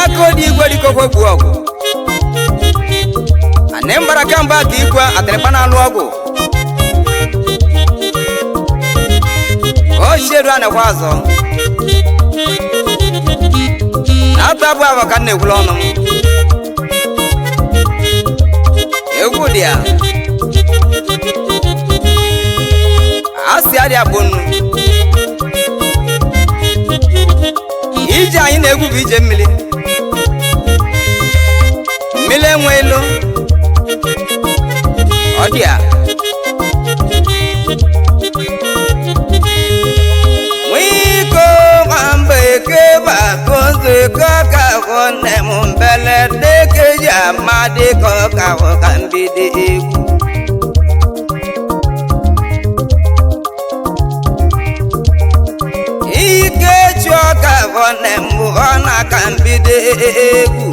nyako di gwa di koko buogo anembara kamba ki gwa atrepana luogo o shedu ana kwazo atabu abakanne kulono egwu dia asi ari abonu ije anyị na-egwu bụ ije mmiri mmiri enwe elu ọ dị a nwiko nwamba eke bakozo ka hụ nne m mbele dịka eji ama dịka ọka hụ ka mbido egwu ike ọka bụ nne mbụ ọ na-aka mbido egwu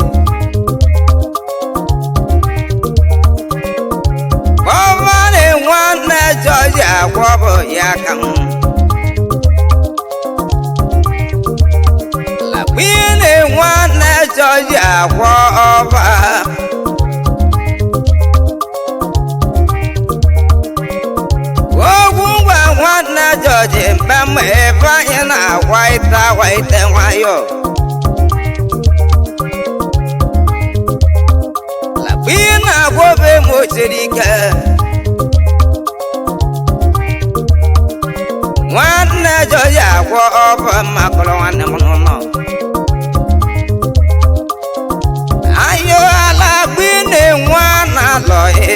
ọbara nwanne jọji agwọbụ ya ka m lakwine nwanne jọji agwọ ọba ogwu ngwa nwanne jọji mgbe mma ebe anyị na-agwa ite nwayọ lakwa ị na-agwa obe ma o chere ike nwanne jọji agwọ ọba mma kọrọ nwanne m n'ụlọ ayo ala gbi na-enwe na-alọghị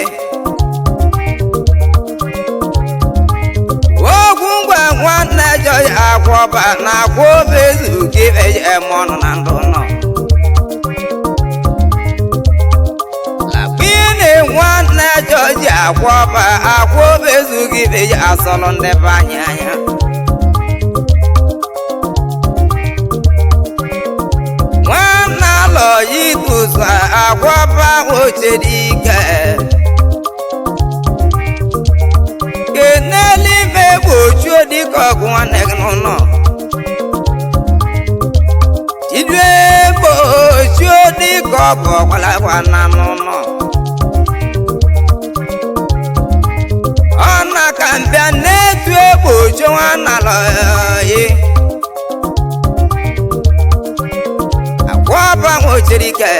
nwanne jọji agwọba na-agwọ obezu gị eji eme ọnụ na ndụ nọ lakwine nwanne jọji agwọba agwọ obezu gị eji asọlụ ndị be anyị anya nwanne alọ yitusa agwọba ochedi ike n'eluigwe bụ ochuo dịka ọgụ nwanne gị n'ụlọ jidue bụ ochuo dịka ọgụ ọgbalagba na n'ụlọ ọ na-aka mbịa na-etu egbe ochuo nwanne alọghị agwọba nwochiri ike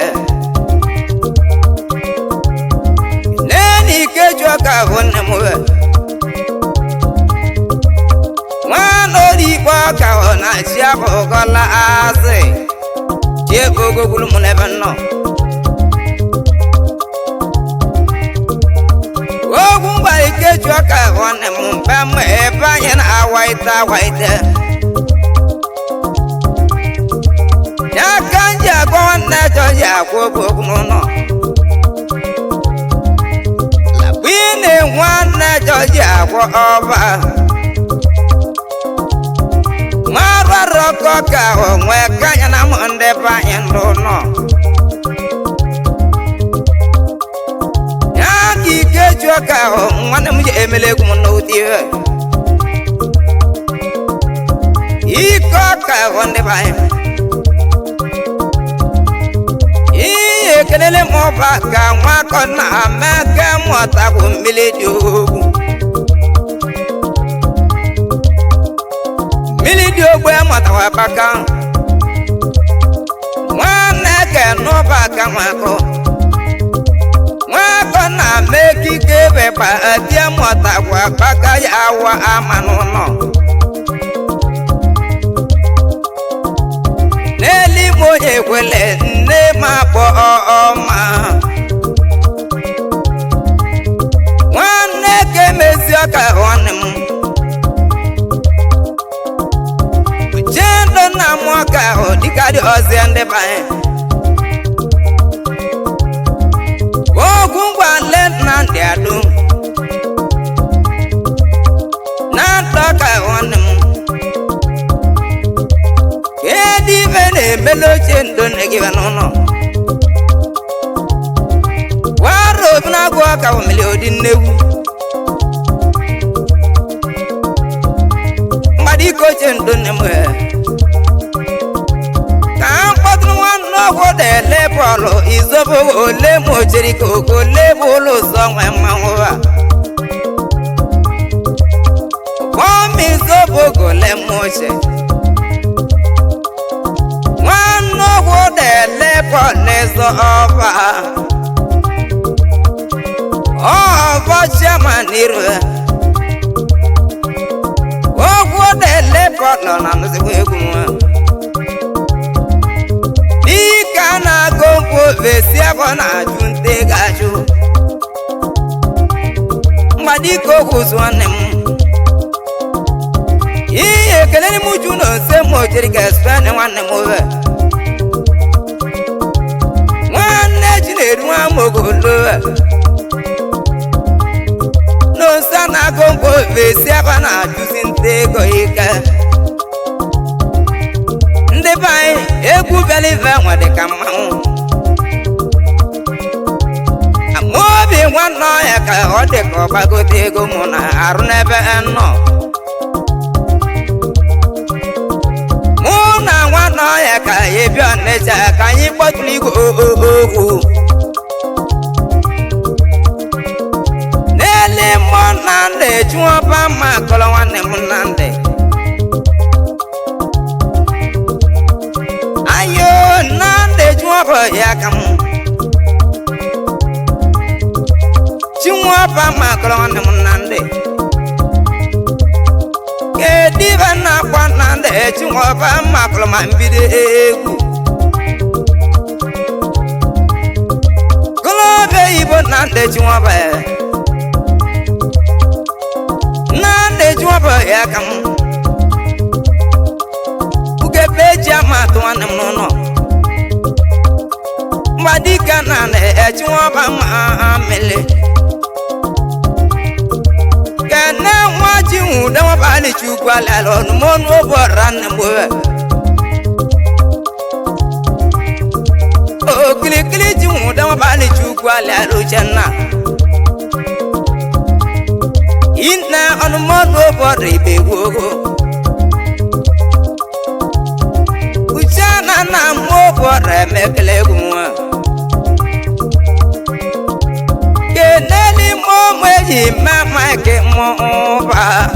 n'ike ju ọka bụ nne m nwanne ọka ọ na-achị abụgọla azị ji ebe ogogburu m n'ebe nnọ ogwu mgbara ikeju ọka nwanne m mgbe mma ebe anyị na-awaite ya ka m ji agwa nwanne jọji agwa ogwu n'ụlọ lakwine nwanne jọji agwa ọba mararọkọ ka onwe kanya na m ndị be anyị ndụ nọ ya ka ike jụọ ka nwanne m ji emele egwu m n'ụdị ike ọka ndị be anyị ihe ekelele m ọba ka nwakọ na amaka mụta bụ mmiri dị ogwu mmiri dị ogbe matawa baka nwanne ke n'ụba aka nwakọ na-ama ekike ebe kpa die mụtakwa baka ya awa ama n'ụlọ n'eluigwe onye kwele nne m akpọ ọma nwanne ke mezi ọka nwanne m na mụọka ahụ dịka dị ọzọ ndị be anyị ogwu ngwa na ndị adụ na ntọka nwanne m kedụ ibe na-emele oche ndo na-egibe n'ụlọ wara obi na-agụ ọka omeli odi nnegwu mgbada ike oche ndo nne m ka m kpọtụrụ nwanne ọgwụ polo izobo ole mochiri koko le bolo songwe manwa Kwami zobo gole moche Wano wode le pole zo oba Oba chamanirwe Wode le polo na nziwe kumwa Kana gompo vesia bona junte gajo Madiko kuzwanem Iye keleni mujuno se mojeri gaspane wane move Wane jineru wa mogolo No sana gompo vesia bona jusinte goika Ndị bai egwu belive nwere ka mmanwụ Amobi nwanne ọhịa ka ọ dị ka ọgbagote ego mụ na arụ n'ebe nọ Mụ na nwanne ọhịa ka ebi Ọnịcha ka anyị kpọtụrụ igwe okwu N'ele mmụọ na ndị chụọba mma kọrọ nwanne m na ndị Ayo nande juapa yakam Juapa maklon nande Ke divana kwa nande juapa maklon mambide egu Globe ibo nande juapa Nande juapa yakam Beja matuane mono Madika nane echuaba maamele Kana waji muda wabali chukwa lalo Numono borane mwe O kili kili jimuda wabali chukwa lalo chana Ina onumono boribe wogo Na mo bore mekele kumwa Keneli mo mweji mama ke mo ba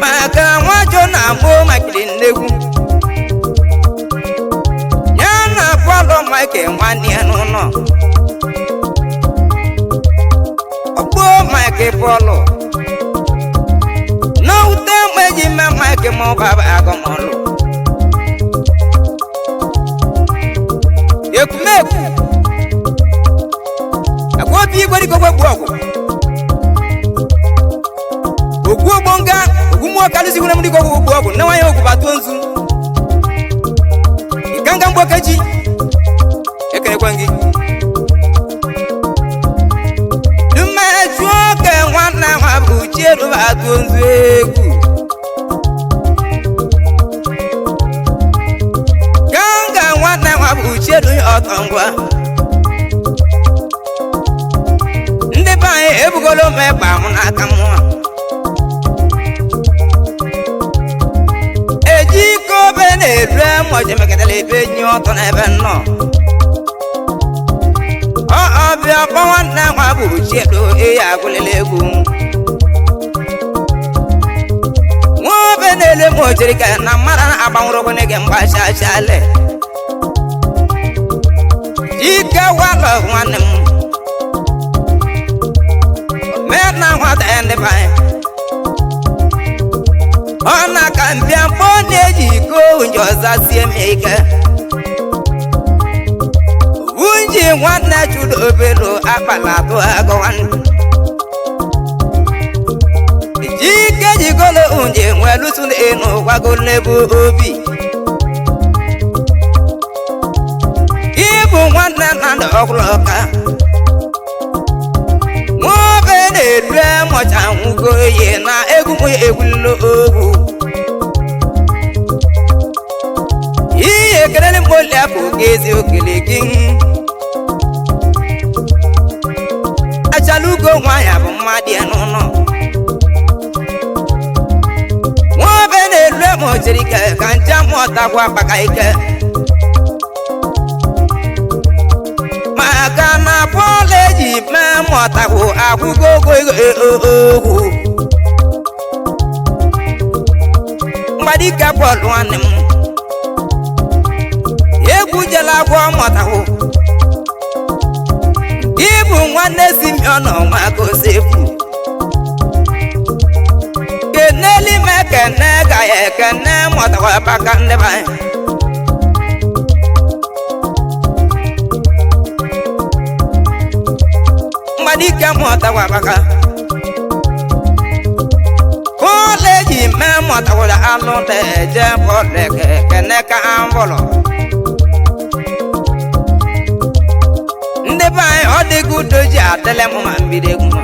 Maka wajo na mo makili negu Nyana polo maike mwani anuno Obo maike polo Meji mama ke mo baba agomolo Yekumeku Agwobi gwari ko gwogo Ogwo bonga ogumwo kalisi kuna muri ko gwogo na wayo ko batonzu Ikanga mbokaji Ekene kwangi Duma chuoke wana wabucheru batonzu egu Uchedu otongwa Ndị bai ebugolo mekpa mụ n'aka mụa Eji kobe na-ebre mọje meketala ebe nyi ọtọ n'ebe nnọ Ọbịa ọkpọ nwanne nwa bụ uchedu eya agụlele egwu Nwobe na-ele mojiri ka na mmadụ agbanwụrụ n'ege mgbacha achale Ike wala nwanne m Mena nwata ndị bai Ọ na-aka mbịa mkpọ na-eji iko njọza sie m ike Wunji nwanne chudo obelo akpala atụ agụ nwanne Ike jigolo unje nwelutu n'enu gwagolo n'ebu obi Ibu nwanne na ndị ọkwụrụ ọka Nwobe na-erue mọcha nwugo ihe na egwu egwulilo ogwu Ihe kelele mgboli apụ ga-ezi okele gị Achalugo nwa ya bụ mmadụ ya n'ụlọ Nwobe na-erue mochirike kanja mota kwa bakaike makana poleji me mota ku akugogo ogu mbadika polwanem egwu jela kwa mota ku ibu nwanne Simeon Nwakosefu keneli mekene gaye kene mota kwa bakande bai mbadika mota kwa baka koleji me mota kwa alonde je poleke kene ka ambolo ndị bai ọ dịgo doji atele m ma mbide kuma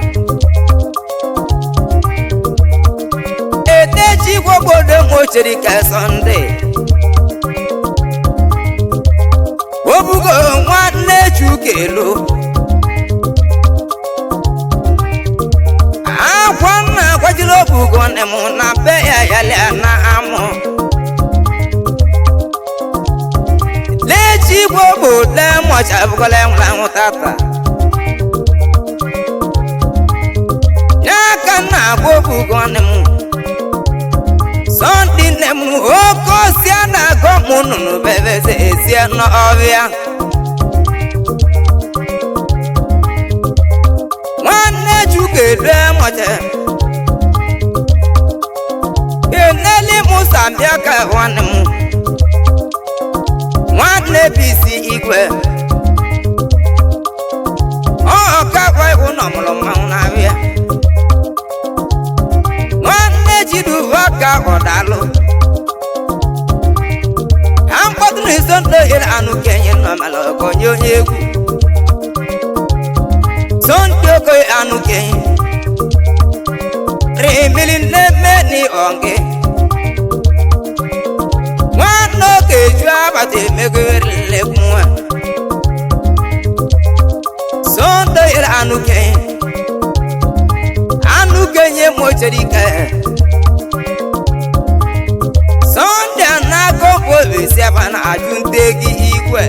etechi gbogbode mochiri ka Sunday obugo nwanne Chukelu akwa nna kwajiri obugo nne m na be ya yale na amụ lechi gbogbode mocha bugole nwụrụ tata n'aka nna gbogbode nne m Sunday nne m oke osia na-agọ m nnụnụ bebeze ezie n'ọbịa nwanne Chukelu mocha keneli Musa bịa ka nwanne m nwanne bisi igwe ọkakwa iwu nọmụrụ mmanwụ na-abịa nwanne Chiduba ka ọdalụ ha mkpọtụrụ Sunday ire anụ kenye nọmala okonye onye egwu Sunday okoye anụ kenye rimili nneme ni onge nwanne okeju abata emeghere nwa Sunday ire anụ kenye mochirike Sunday na-agọ obisi ebe na-ajụ ntegi igwe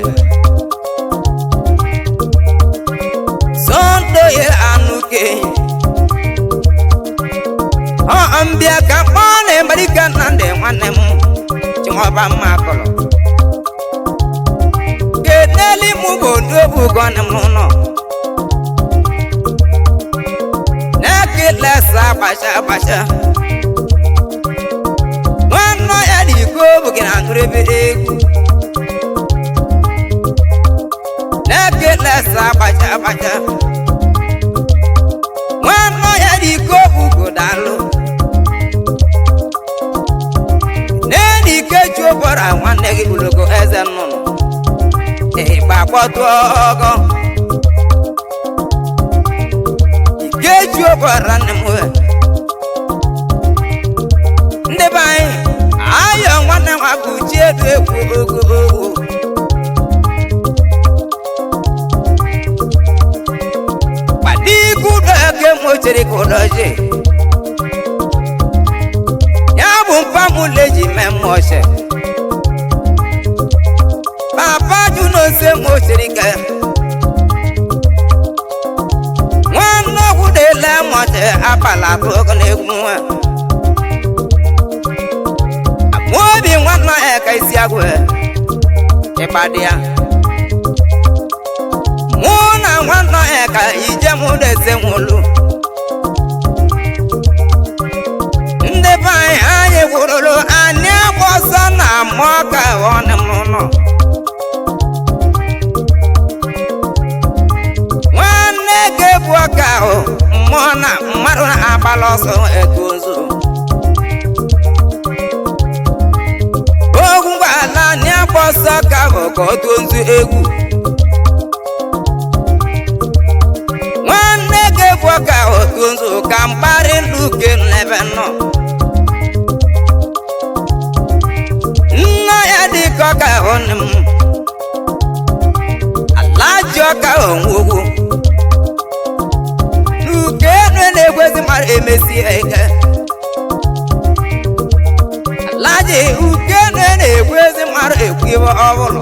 Sunday anụ kenye mbịa ka mkpọ na-emerika na ndị nwanne m chimọba mma kọrọ keneli mụ bụ n'obugo nne m n'ụlọ na-ekelesa gbacha nwanne ya dị iko bụ gị na nrebe egwu na-ekelesa gbacha nwanne ya dị iko bụ godalụ n'enike chuobora nwanne gị bụlogo eze nnụnụ ịgba kpọtụ ọgọ ike chuobora nne m ndị be anyị ayọ nwanne nwa bụ chiedu egwu ogo kpadikudo eke mochiri kudoji ya bụ mpamụleji memọche papa junose mochiri ka nwanne ọgwụdele moche abala atụ ogo na-egwu nwa Mobi nwanne eka isi agwụ ịkpadị ya mụ na nwanne eka ije mụ na-eze nwolu ndị be anyị gwururu anyị agbọsọ na mmụọ ka ọnụ m nọ nwanne ga-ebu ọka ahụ mmụọ na mmadụ na-agbala ọsọ etu ozu ogwugwala anyị agbọsọ ka ahụ ka otu ozu egwu nwanne ga-ebu ọka otu ozu ka mkparị ndụ ke n'ebe nọ nna ya dị ka ọka ahụ nne m ala ji ọka onwugwu n'uke enu na-egwezi mara emesi eke ala ji ukene na-egwu ezi mmadụ ekwu ibe ọbụlụ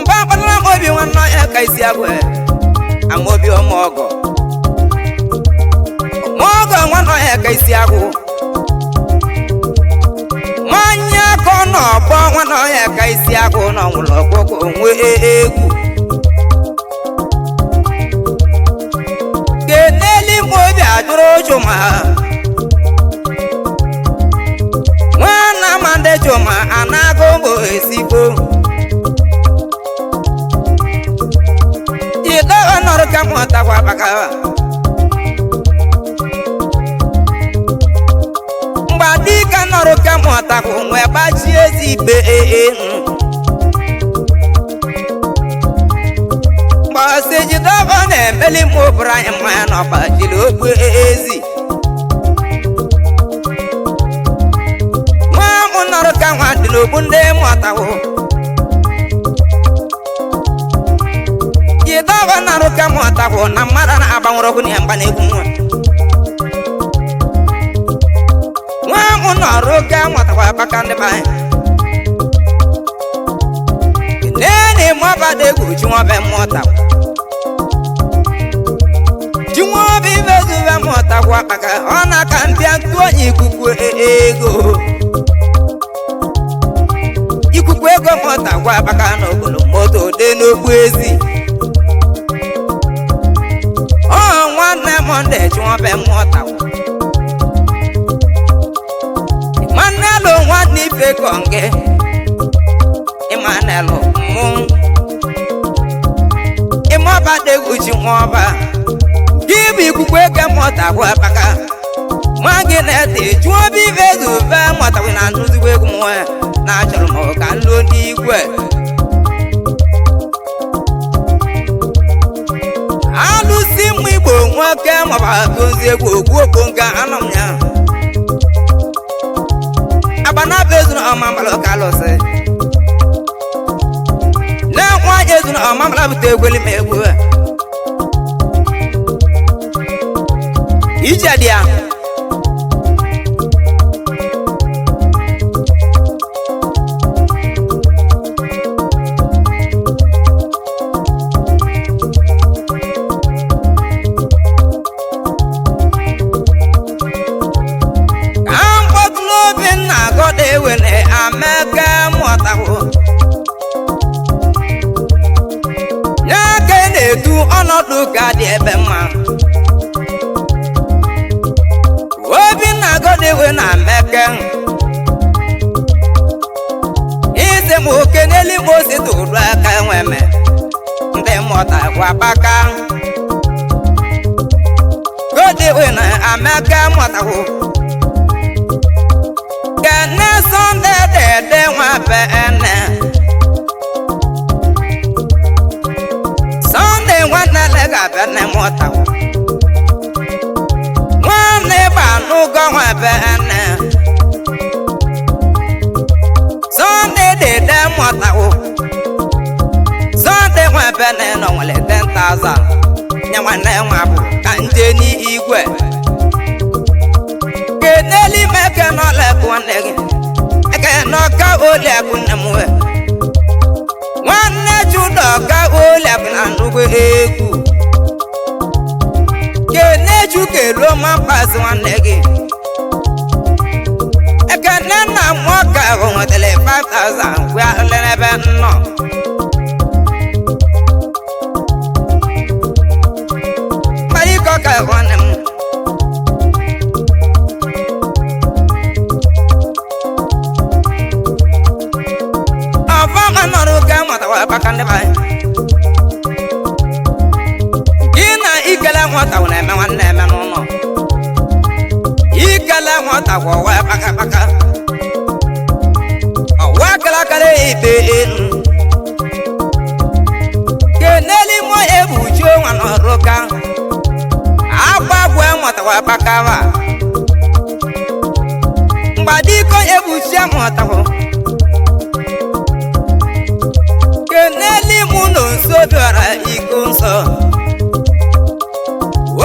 mba kpatara m obi nwanne ya ka isi agwa amaobi ọmọgọ nwanne ya ka isi agwụ nwanyị aka ọ n'ọgbọ nwanne ya ka isi agwụ n'ọnwụlọ ọgwụgwụ onwe egwu keneli m obi ajụrụ ụjụ ma nwanna mande jụma anago mgbo esigbo jidewe nọrụ ka mụtakwa baka mgbadika nọrụ ka mụtakwa nwe gbachi ezi ibe mgbasi jidewe na-emeli m ụbụrụ anyị mmanya na ọgbajiri okpu ezi nọrụ ka nwa dị n'ogbu ndị mụtawo jidewe nọrụ ka mụtawo na mmadụ na-agbanwere ọgwụ na mgba na-egwu nwa mụ nọrụ ka mụtawa baka ndị be nene mụbada egwu jinwobe mụtawo jinwobe ibezuve mụtawa baka ọ na-aka mpịa ntụ onye ikuku ego ikuku ego mụtakwa baka n'okporo moto dị n'okpu ezi ọ nwanne m ndị jinwobe mụtawa nwanne lụ nwanne ife konge ịmanelụ mụ ịmụbada egwu jinwoba gị bụ ikuku ego mụtakwa baka nwa gị na-ete jinwobe ife zuve mụtawa na nnuzigbo egwu m na achọrọ m ka nlu n'igwe alụsi m igbo nwoke maọbụ ozi egwu okwu okwu nke anọ m ya agbanabụ ezuru ọmamala ka alụsị na-enwe anya ezuru ọmamala bute egweli m egwu ije dị ya n'aka na-edu ọnọdụ ka dị ebe mma Obinna Godwin na Ameke ise m oke n'eluigwe osite ụrụ aka nweme ndị mmụta kwa baka Godwin na Ameke mụtawo kene Sunday dede nwa bene Sunday nwanne lega bene mụtawo nwanne gbanụgo nwa bene Sunday dede mụtawo Sunday nwa bene nọ nwere 10,000 nye nwanne nwa bụ ka nje n'igwe keneli meke n'ọla bụ nwanne gị eke n'ọka ole bụ nne m wee nwanne judo ọka ole bụ na nnukwu egwu keneju keruo ma mkpazi nwanne gị eke nne nna m ọka bụ nwetara 5,000 gwa n'ebe nnọ mmadụ ike ọka nwanne m baka ndị be gị na ikele nwata na-eme nwanne eme n'ụlọ ikele nwata kwa ọwa baka baka ọwa kalakara ibe elu keneli mụ ebuju nwa n'ọrụ ka agbagwe nwata wa baka wa mgbadiko ebuju nwata keneli mụ na nso bịara iko nsọ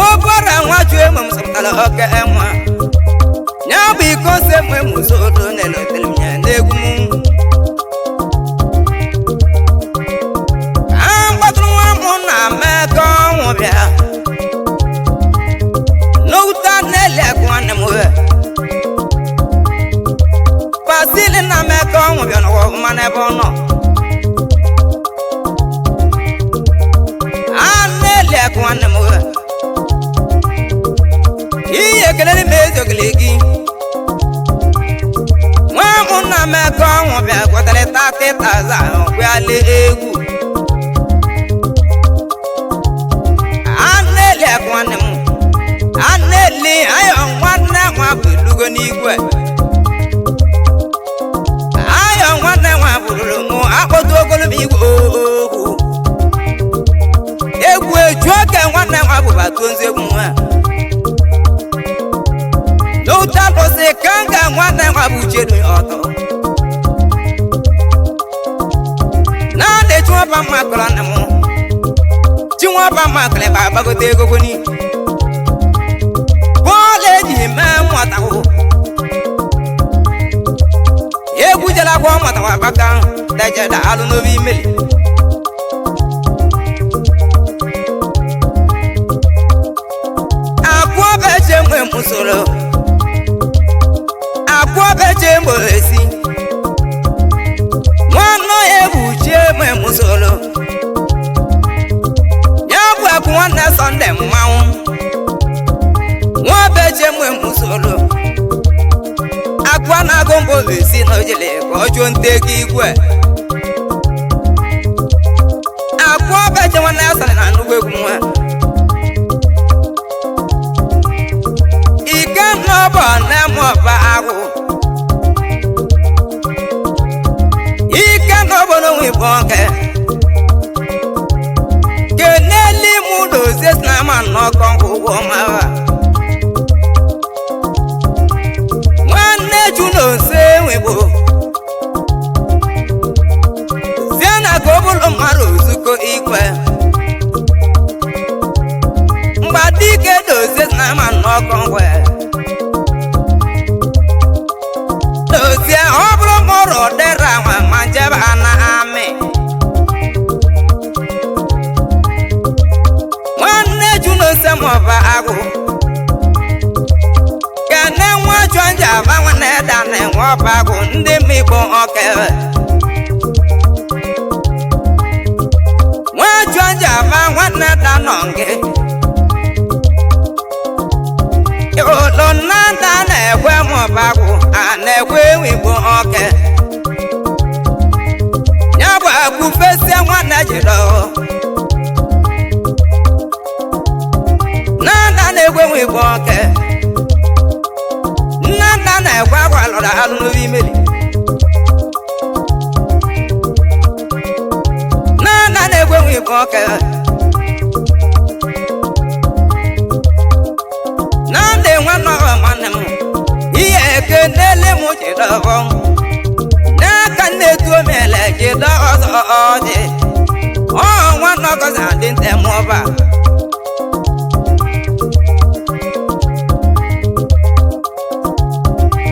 obere nwa ju emu m sọpụtara oke enwa ya bụ iko se mwe musodo nelotere m ya n'egwu m agbatụrụ nwa mụ na mmekọ ọnwụ bịa n'ụta n'eli akụ nwanne m we pasili na mmekọ ọnwụ bịa n'ụwa ọfụma n'ebe ọ nọ a n'eli akụ nwanne m we ihe ekele n'ime ezogele gị nwa mụ na mmekọ ọnwụ bịa kwetara 30,000 kwịala egwu aneli akụ nwanne m aneli ayọ nwanne nwa bụ elugo n'igwe ayọ nwanne nwa bụrụrụ mụ akpọtụ ogologo igwe ohu egwu eju oke nwanne nwa bụ batu ozi egwu nwa n'ụta bụsị ka m ga nwanne nwa bụ uchedu ọtọ naanị chụọba mma kọrọ nne m chinwaba mma kọrọ ebe agbagote ego gwoni bọọlụ eji mee mmụọtawụ egwu jela kwa ọmụtawa abaka dajeda alụ n'obi imeli akwụọbeche mgbe m soro akwụọbeche mgbe esi nwanne ya bụ chie mgbe m soro ya bụ akụ nwanne Sọnde mmanwụ nwabeche mgbe m soro akwa na-agụ mbụ esi n'ojele ka ọ jụọ nte ego igwe akwụọbeche nwanne ya sara na nnukwu egwu nwa ike nnọbọ na-emọba agwụ ike nnọbọ n'onwe bụ nke keneli mụ dozie na ama nnọkọ ngwụgwọ mara nwanne ju na ose nwegbo zie na ka ọ bụrụ mmadụ ozukọ igwe mgbadike dozie na ama nnọkọ ngwe dozie ọ bụrụ mụrụ dera nwa ma jebe ana amị nwanne ju na ose mọba agwụ kene nwa chụọ nje aba nwanne da na-enwe ọba agwụ ndị mmigbo okere nwa chụọ nje aba nwanne da nọ nke olo nnada na-ekwe m ọba agwụ a na-ekwe nwigbo oke ya bụ agwụ fesie nwanne jiri nnada na-ekwe nwigbo oke nnada na-ekwe agwa lụrụ alụ n'obi imeli nnada na-ekwe nwigbo oke nande nwanne nwanne m ihe eke n'ele m jide ọbọ n'aka nnetu omele jide ọzọ ọjị ọ nwanne ọgọzi adị nte m ọba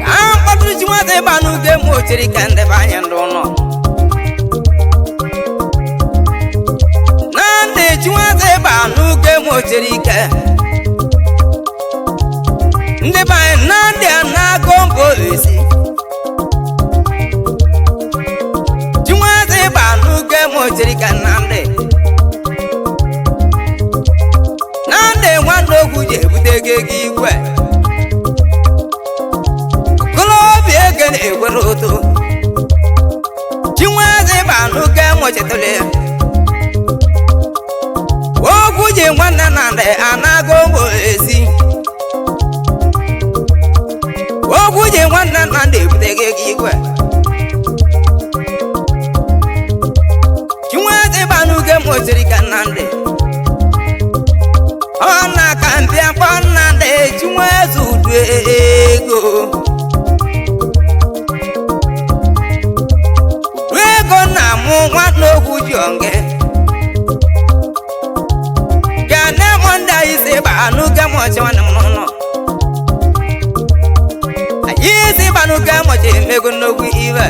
ka mkpọtụrụ ji nwata ịba n'uge m ochiri ka ndị be anyị ndụ nọ nande ji nwata ịba n'uge m ochiri ike ndị be anyị na ndị a na-agụ mbụ esi chinwezi ịba n'uge m ochiri ka Nnamdị nwanne ogwu ji ebute ego igwe kolobi ego na-egwere oto chinwezi ịba n'uge m ochitụrụ ya ogwu ji nwanne Nnamdị a na-agụ mbụ esi ogwu ji nwanne Nnamdị ebute ego igwe chinwezi ịba n'uge m ochiri ka Nnamdị ọ na-aka mpịa kpọ Nnamdị chinwezi udu ego ego na-amụ nwanne ogwu ji onge ga na-emụ ndị anyị si ịba n'uge m ochi nwanne m n'ụlọ ịbanụ ka moche mego nnukwu iwe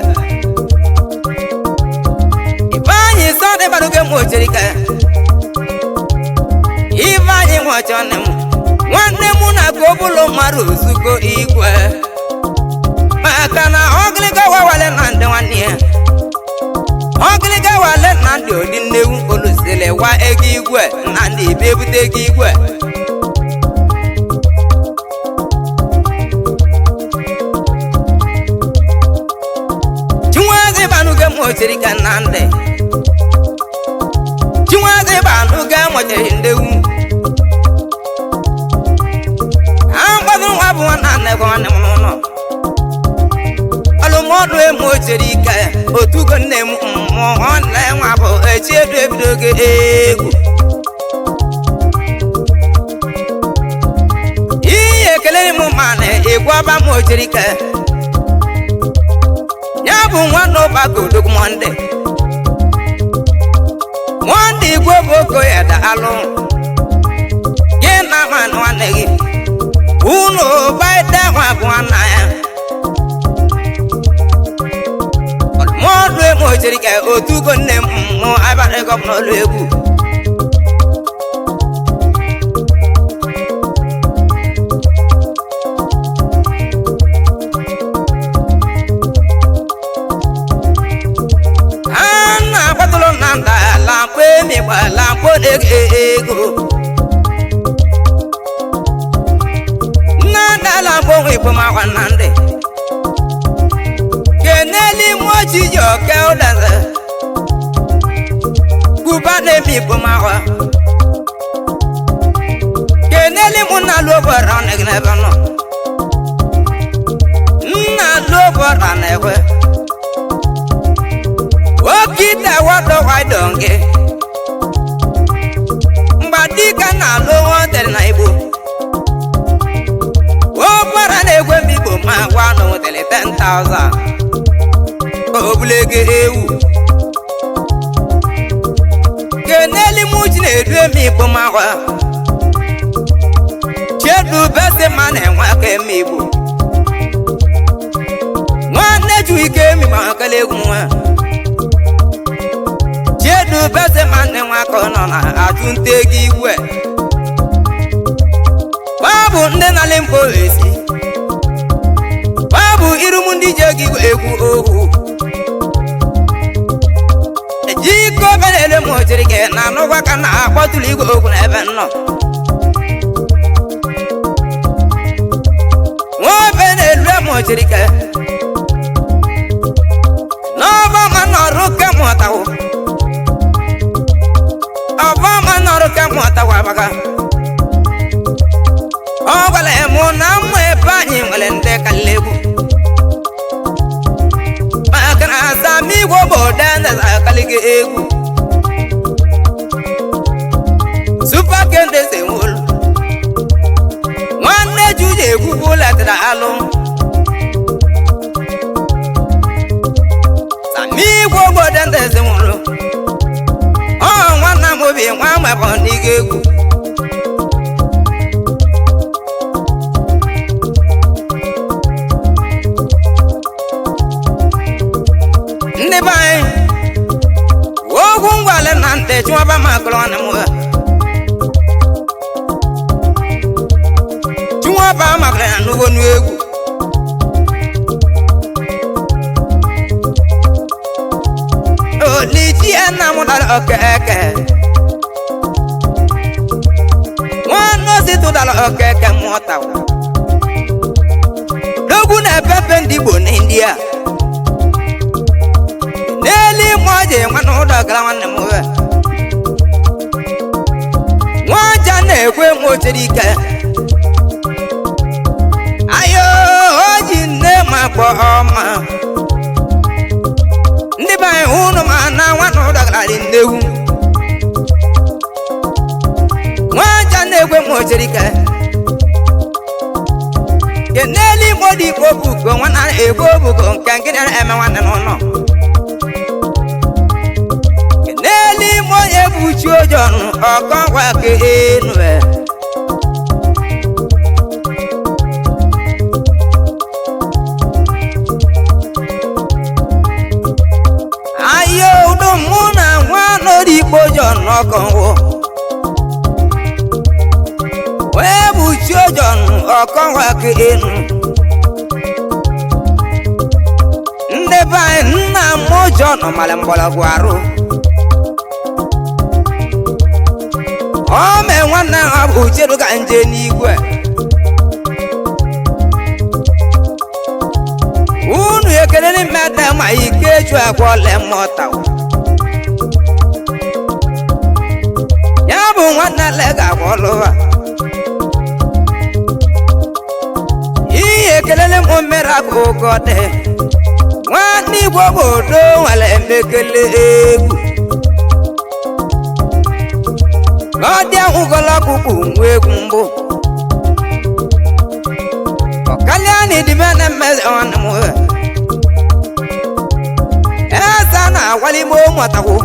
Ifeanyị Sunday ịbanụ ka mochiri ka Ifeanyị nwoche nwanne m na-akụ obulu mmadụ ozugbo igwe maka na ọgịlịga wawale na ndị nwanne ya ọgịlịga wale na ndị odi nnewu olusile wa ego igwe na ndị ibe ebute ego igwe Chinwazi banuge mochiri ka na ndị Chinwazi banuge mochiri ndewu Amgbadu nwa bụ nwanne nne gị nwanne m n'ụlọ Alụmọdụ emochiri ike otugo nne m mmụọ nne nwa bụ echi edu ebido gị egwu Ihe ekelere m mana ịgwaba m ochiri ike ya bụ nwanne ụbago odogwu Monde igwe bụ oko ya da alụ gị na ma nwanne gị unu baide nwa bụ nwanna ya Ọdụmọdụ emochiri ka otugo nne m mmụọ abalị gọvanọ ọlụ egwu a na-akpatụrụ na nda lamkpo emikpa lamkpo na-ego ego lamkpo nwe ikpo makwa na ndị keneli mochi ji oke ụdaze kuba na-eme ikpo makwa keneli mụ na lụbọra n'ebe nọ nna lụbọra n'ekwe okite wado waido nke mgbadika na alụ nwotere na igbo Ọbara na-egwe m igbo ma gwa na nwetara 10,000 obulege ewu keneli mụ ji na-edu eme igbo ma gwa chedu bese ma na-enwe aka eme igbo nwanne ju ike emi ma akala egwu nwa chedu bese ma na-enwe aka ọ nọ na ajụ nta ego igwe Babu ndị na limpo esi Babu irumu ndị ji egwu ohu Ejiko benele mochiri ke na anụgwa ka na akpọtụrụ igwe okwu n'ebe nnọ Nwa benele mochiri ke N'ọba ma nọrụ ke mụtawo Ọba ma nọrụ ke mụtawo abaka Ọgwala mụ na mma ebe anyị nwere ndị kalegwu maka na asami igwe bụ dende akaliga egwu Super Kende se nwolu nwanne Jude egwu bụ letara alụ Sami igwe bụ dende se nwolu ọ nwanna m obi nwa mabọ n'iga egwu Ndị be anyị ogwu ngwale na ndị chụọba makụrụ ọnụ m chụọba makụrụ ya n'ugbo n'egwu oliji ya na mụtara okeke nwanne ozi tụtara okeke mmụta n'ogwu na-epepe ndị Igbo na India N'eli mwaje nwanne ụlọ gara nwanne m nwaja na-ekwe mochiri ike ayo oji nne ma kpọ ọma ndị be anyị ụnụ ma na nwanne ụlọ gara dị nnewu nwaja na-ekwe mochiri ike keneli modi ikpobugo nwanne ekwe obugo nke nkịrị eme nwanne n'ụlọ n'eluime onye buchi ụjọ ọkọgwa ka enu ọkọnwụ wee bụ chiojon ọkọnwa ka enu ndị be anyị nna m ụjọ nọ mara mgbọrọgwụ arụ ọ mee nwanne ha bụ chedu ka nje n'igwe unu ekelele mmete ma ike ju agwọle mmụta ya bụ nwanne lega agwọlụwa ihe ekelele m mere aka ụkọ dị nwanne igbo obodo nwere emekele egwu n'ọdị ahụgọla ọkụkụ nwa egwu mbụ ọkalịa na ịdịbe na mmezi nwanne m eze na-agwalime ụmụtakwu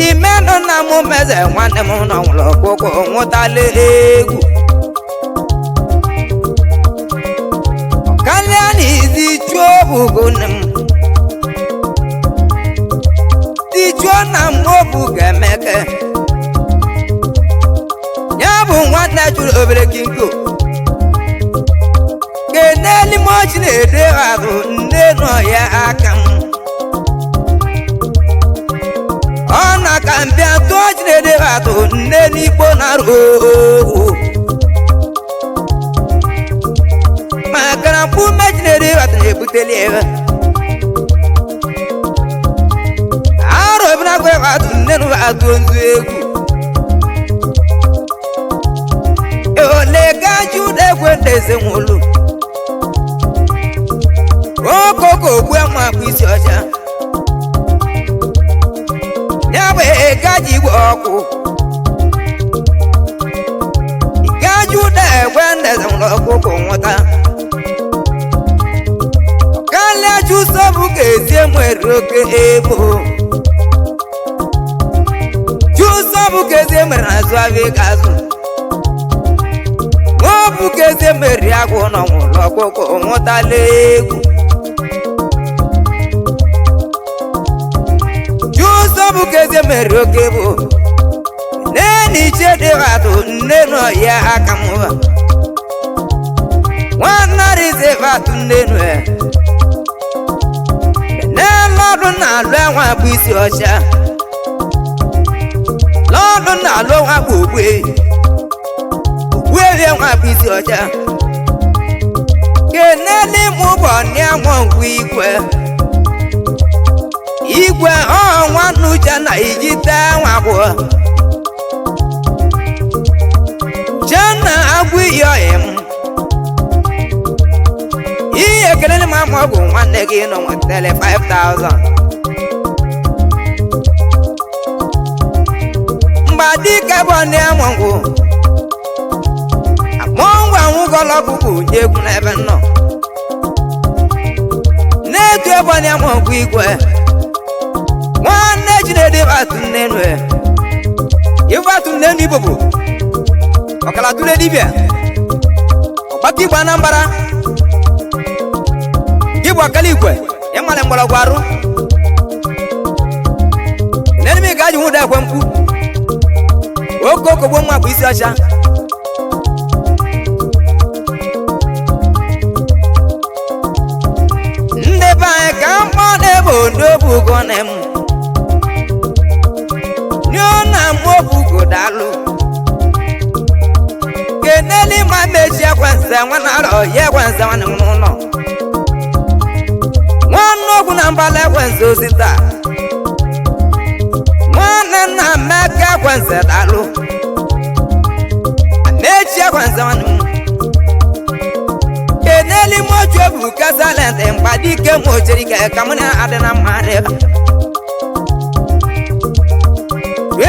ime nụ nna m meze nwanne m nọ nwụrụ ọkụkụ nwụtala egwu ọkalịa na izi chuo bụgo nne m ijuo na mmobu ga-emeke ya bụ nwanne jụrụ obere kinko keneli mochi na-ede ahụ nne nọ ya aka m ọ na ka mbịa tụọ ji na-ede ahụ nne n'ikpo na-arụ ohu maka na mkpu meji na-ede ahụ na-ebuteli ebe atu nenu atu nzu egwu ole gaju degwe ndeze nwolu okoko gbu ama kwisi ọcha ya bụ gaji igwe ọkụ gaju degwe ndeze nwolu ọkụkụ nwụta ọkalịa chusobu ka ezie nwere oke ebo bụ ka eze mere azụ abịa ka azụ ọ bụ ka eze mere agwụ nọ nwụrụ ọkụkọ nwụtala egwu jụzọ bụ ka eze mere oke bụ nne iche dị atụ nne nọ ya aka m nwanne rize atụ nne nọ ya n'elu ọdụ na-alụ enwe bụ isi ọcha lọ́dún náà ló wá gbogbo èrè wọn bí ti ọjà keneli mú bọ̀ ní àwọn ògùn igwe ọ̀wọ́n nùjà na ìjì tẹ́ wọn àbọ̀ jẹ́nà agwụ iyọ̀ ẹ̀ mú ihe keneli máa mọ̀ bụ nwanne gị nọ nwetele 5,000 dike bụ ndị amụngwụ amụngwụ anwụgọlọgwụgwụ egwu n'ebe nnọ na-etu ebe ndị amụngwụ igwe nwanne Chinedu atụ nnenu ife atụ nnenu ibobo ọkala tụle dibịa ọgbakọ igwe Anambra gị bụ ọkala igwe ịmale mgbọrọgwụ arụ n'enimi ga-ajụ nwụda ekwe mkpu okokogbo nwa bụ isi ọcha ndị be anyị ka mkpọ na-ebe ondobugo na m nyụọ na mmobugo dalụ keneli ma mechi ekwenze nwana arọ ya ekwenze nwanne m n'ụlọ nwanne ogwu na mbala ekwenze ozi taa nwanne nna mmeka ekwenze dalụ mechi ekwenze nwanne m keneli moju ebu kesalente mgbadike mochiri ka mụ na-adị na mmadụ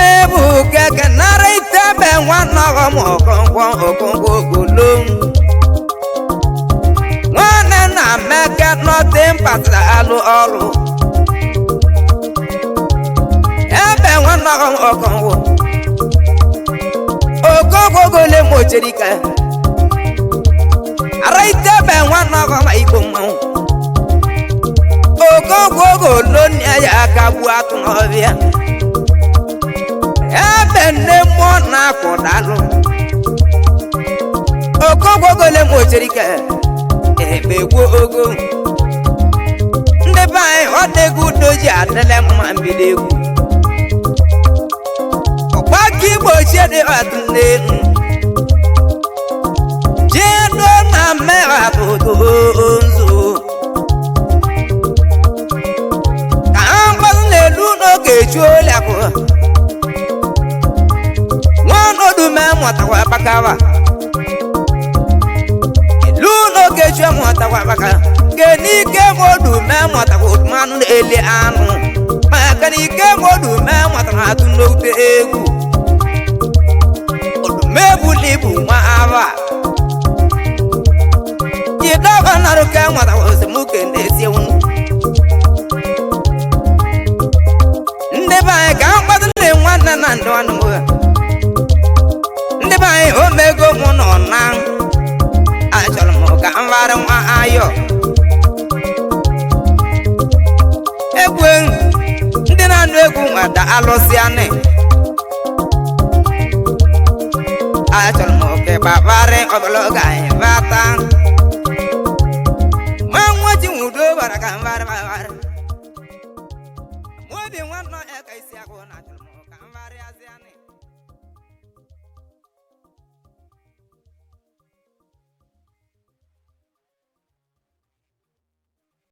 ebu keke nara itebe nwanne ọghọm ọkọngwọ ogolo nwanne nna mmeke nọtị mpatara alụ ọrụ ebe nwanne ọghọm ọkọngwọ ogole mochiri ka ara itebe nwanne ọghọm igbo mmanwụ ogogwo ogolo nne ya aka gbuo atụ n'ọbịa ebe nne mmụọ na-akụdalụ okogogole mocherike ebe gwo ogo ndị be anyị ọ dịgo doji adịle mma mbido egwu ọgbaka igbo ochie dị ọtụ n'elu jedo na mmehapụta nzu ka ha mkpazụ n'elu n'oge chuoliakụ nwanọdụ mee mụtakwa akpakawa elu n'oge chuo mụtakwa akpaka ke n'ike modu mee mụtakwa otumanụ na-eli anụ maka na ike modu mee mụtakwa atụ n'ote egwu odumebuli ibu nwa ava jidọba narụ ka mụtakwa osemuke na-esi ewu ndị be anyị ka mkpadụle nwanne na ndị nwanne m ndị be anyị omego mụ nọ na achọrọ m ka m vara nwa ayọ egwu ndị na-anụ egwu nwada alụsị anị achọrọ m ka ịgbabarị ọbụla anyị bata ma nwa ji nwudo bara ka m vara obi nwanne ya ka isi agụ na